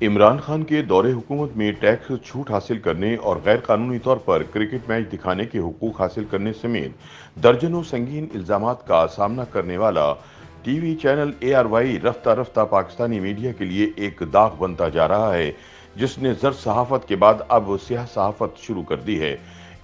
इमरान खान के दौरे हुकूमत में टैक्स छूट हासिल करने और गैर कानूनी तौर पर क्रिकेट मैच दिखाने के हुकूक हासिल करने समेत दर्जनों संगीन इल्जामात का सामना करने वाला टीवी चैनल ARY रफ्ता रफ्ता पाकिस्तानी मीडिया के लिए एक दाग बनता जा रहा है, जिसने जर्द सहाफत के बाद अब स्याह सहाफत शुरू कर दी है।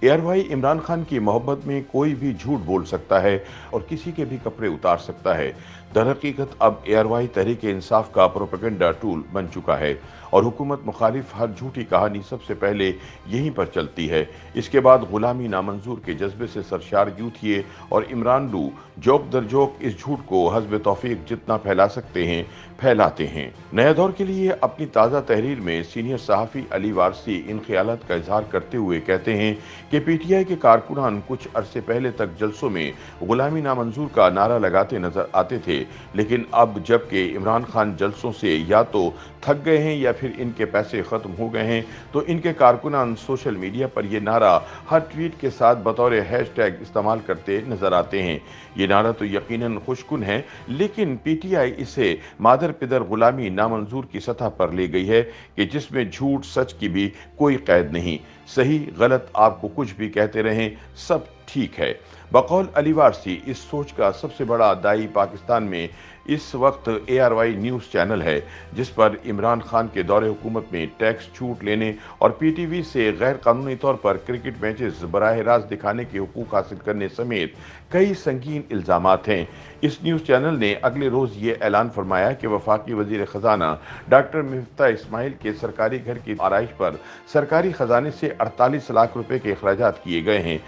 ARY इमरान खान की मोहब्बत में कोई भी झूठ बोल सकता है और किसी के भी कपड़े उतार सकता है। दरहकीकत अब ARY तहरीक इंसाफ का प्रोपेगेंडा टूल बन चुका है और हुकूमत मुखालिफ हर झूठी कहानी सबसे पहले यहीं पर चलती है। इसके बाद गुलामी नामंजूर के जज्बे से सरशार यूथिये और इमरान लू जोक दर जोक इस झूठ को हस्ब तौफीक जितना फैला सकते हैं फैलाते हैं। नया दौर के लिए अपनी ताज़ा तहरीर में सीनियर सहाफ़ी अली वारसी इन ख्यालात का इजहार करते हुए कहते हैं कि PTI के कारकुनान कुछ अरसे पहले तक जलसों में गुलामी नामंजूर का नारा लगाते नजर आते थे, लेकिन अब जबकि इमरान खान जलसों से या तो थक गए हैं या फिर इनके पैसे खत्म हो गए हैं, तो इनके कारकुनान सोशल मीडिया पर यह नारा हर ट्वीट के साथ बतौर हैशटैग इस्तेमाल करते नजर आते हैं। ये नारा तो यकीनन खुशकुन है, लेकिन PTI इसे मादर पिदर गुलामी नामंजूर की सतह पर ले गई है कि जिसमें झूठ सच की भी कोई कैद नहीं। सही गलत आपको कुछ भी कहते रहें, सब ठीक है। बकौल अली वारसी इस सोच का सबसे बड़ा दाई पाकिस्तान में इस वक्त ARY न्यूज़ चैनल है, जिस पर इमरान खान के दौरे हुकूमत में टैक्स छूट लेने और PTV से गैर कानूनी तौर पर क्रिकेट मैचेस बराह रास्त दिखाने के हुकूक हासिल करने समेत कई संगीन इल्जामात हैं। इस न्यूज़ चैनल ने अगले रोज़ ये ऐलान फरमाया कि वफाकी वज़ीर ख़जाना डॉक्टर मिफ्ता इस्माइल के सरकारी घर की आराइश पर सरकारी ख़जाने से 48 लाख रुपए के अखराजात किए गए हैं।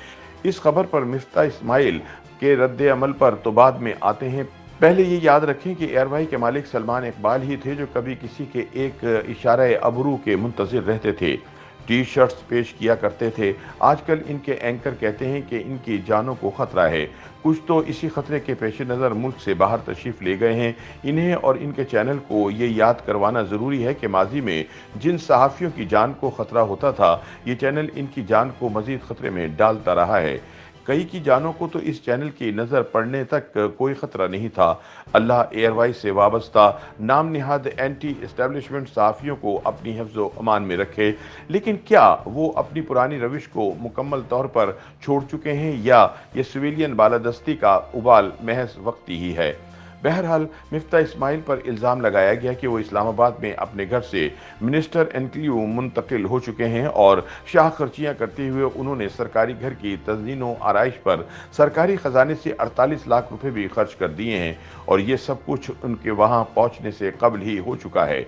इस खबर पर मिफ्ता इस्माइल के रद्द अमल पर तो बाद में आते हैं। पहले ये याद रखें कि ARY के मालिक सलमान इकबाल ही थे जो कभी किसी के एक इशारे अबरू के मुंतज़िर रहते थे, टी-शर्ट्स पेश किया करते थे। आजकल इनके एंकर कहते हैं कि इनकी जानों को खतरा है। कुछ तो इसी खतरे के पेश नज़र मुल्क से बाहर तशरीफ़ ले गए हैं। इन्हें और इनके चैनल को ये याद करवाना ज़रूरी है कि माजी में जिन सहाफ़ियों की जान को खतरा होता था, ये चैनल इनकी जान को मज़ीद खतरे में डालता रहा है। कई की जानों को तो इस चैनल की नज़र पड़ने तक कोई ख़तरा नहीं था। अल्लाह ARY से वाबस्ता नाम निहाद एंटी एस्टेब्लिशमेंट सहाफ़ियों को अपनी हिफ्ज़ अमान में रखे, लेकिन क्या वो अपनी पुरानी रविश को मुकम्मल तौर पर छोड़ चुके हैं या ये सिविलियन बालादस्ती का उबाल महज वक्ती ही है। बहरहाल मिफ्ता इस्माइल पर इल्ज़ाम लगाया गया कि वो इस्लामाबाद में अपने घर से मिनिस्टर एनक्लेव मुंतकिल हो चुके हैं और शाह खर्चियाँ करते हुए उन्होंने सरकारी घर की तज़ीन व आराइश पर सरकारी ख़जाने से 48 लाख रुपए भी खर्च कर दिए हैं और ये सब कुछ उनके वहाँ पहुँचने से कबल ही हो चुका है।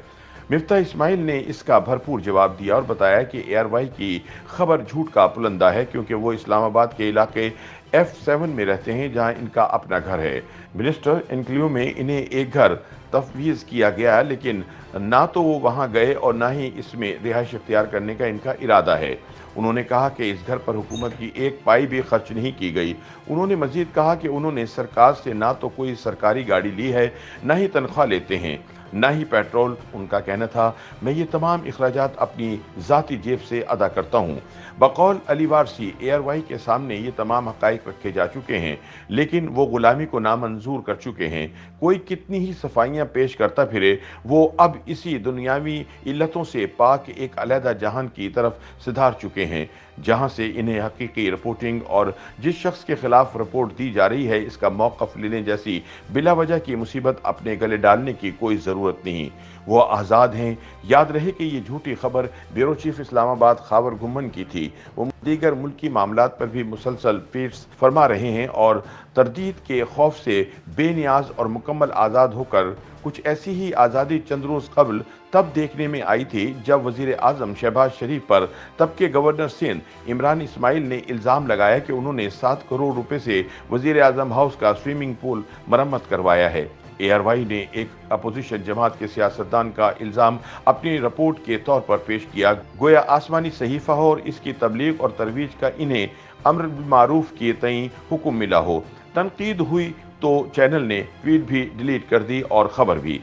मिफ्ता इस्माइल ने इसका भरपूर जवाब दिया और बताया कि ARY की खबर झूठ का पुलंदा है, क्योंकि वो इस्लामाबाद के इलाके F7 में रहते हैं जहां इनका अपना घर है। मिनिस्टर एनक्लेव में इन्हें एक घर तफवीज़ किया गया, लेकिन ना तो वो वहां गए और ना ही इसमें रिहाइश इख्तियार करने का इनका इरादा है। उन्होंने कहा कि इस घर पर हुकूमत की एक पाई भी खर्च नहीं की गई। उन्होंने मजीद कहा कि उन्होंने सरकार से ना तो कोई सरकारी गाड़ी ली है, ना ही तनख्वाह लेते हैं, ना ही पेट्रोल। उनका कहना था, मैं ये तमाम अखराजात अपनी ज़ाती जेब से अदा करता हूँ। बकौल अली वारसी ARY के सामने ये तमाम हक़ाइक़ रखे जा चुके हैं, लेकिन वो गुलामी को नामंजूर कर चुके हैं। कोई कितनी ही सफाइयाँ पेश करता फिरे, वो अब इसी दुनियावी इल्लतों से पाक एक अलहदा जहान की तरफ सिधार चुके हैं, जहाँ से इन्हें हकीकी रिपोर्टिंग और जिस शख्स के खिलाफ रिपोर्ट दी जा रही है इसका मौक़िफ़ लेने जैसी बिला वजह की मुसीबत अपने गले डालने की कोई ज़रूरत नहीं। वो आज़ाद हैं। याद रहे कि ये झूठी खबर ब्यूरो चीफ इस्लामाबाद खावर घुम्मन की थी। वो दीगर मुल्की मामलात पर भी मुसलसल पीट्स फरमा रहे हैं और तरदीद के खौफ से बेनियाज और मुकम्मल आज़ाद होकर कुछ ऐसी ही आज़ादी चंद रोज़ कबल तब देखने में आई थी जब वज़ीर आज़म शहबाज शरीफ पर तब के गवर्नर सिंध इमरान इस्माइल ने इल्ज़ाम लगाया कि उन्होंने 7 करोड़ रुपए से वज़ीर आज़म हाउस का स्विमिंग पूल मरम्मत करवाया है। ARY ने एक अपोजिशन जमात के सियासतदान का इल्ज़ाम अपनी रिपोर्ट के तौर पर पेश किया, गोया आसमानी सहीफ़ा हो और इसकी तबलीग और तरवीज का इन्हें अम्र बिल मारूफ के तईं हुक्म मिला हो। तनकीद हुई तो चैनल ने ट्वीट भी डिलीट कर दी और ख़बर भी।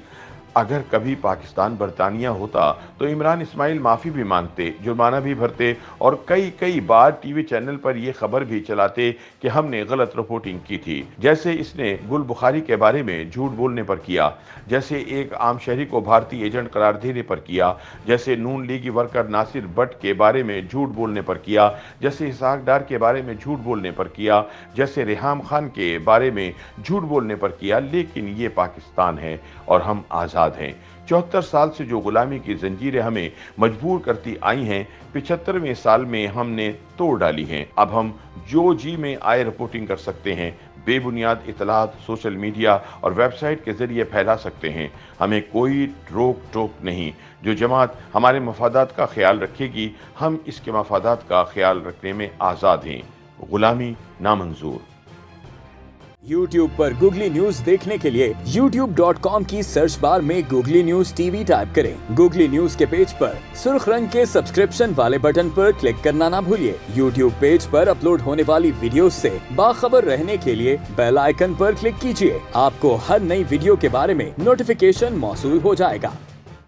अगर कभी पाकिस्तान बरतानिया होता तो इमरान इस्माइल माफ़ी भी मांगते, जुर्माना भी भरते और कई बार टीवी चैनल पर यह खबर भी चलाते कि हमने गलत रिपोर्टिंग की थी, जैसे इसने गुल बुखारी के बारे में झूठ बोलने पर किया, जैसे एक आम शहरी को भारतीय एजेंट करार देने पर किया, जैसे नून लीगी वर्कर नासिर भट्ट के बारे में झूठ बोलने पर किया, जैसे इसहाक डार के बारे में झूठ बोलने पर किया, जैसे रेहाम खान के बारे में झूठ बोलने पर किया। लेकिन ये पाकिस्तान है और हम आज़ाद हैं। 74 साल से जो गुलामी की जंजीरें हमें मजबूर करती आई हैं, 75वें साल में हमने तोड़ डाली हैं। अब हम जो जी में आए रिपोर्टिंग कर सकते हैं, बेबुनियाद इतलात सोशल मीडिया और वेबसाइट के जरिए फैला सकते हैं। हमें कोई रोक टोक नहीं। जो जमात हमारे मफादात का ख्याल रखेगी, हम इसके मफादात का ख्याल रखने में आज़ाद हैं। गुलामी नामंजूर। YouTube पर गूगली न्यूज देखने के लिए youtube.com की सर्च बार में गूगली न्यूज टीवी टाइप करें। गूगली न्यूज के पेज पर सुर्ख रंग के सब्सक्रिप्शन वाले बटन पर क्लिक करना ना भूलिए। YouTube पेज पर अपलोड होने वाली वीडियोस से बाखबर रहने के लिए बेल आइकन पर क्लिक कीजिए। आपको हर नई वीडियो के बारे में नोटिफिकेशन मौसूल हो जाएगा।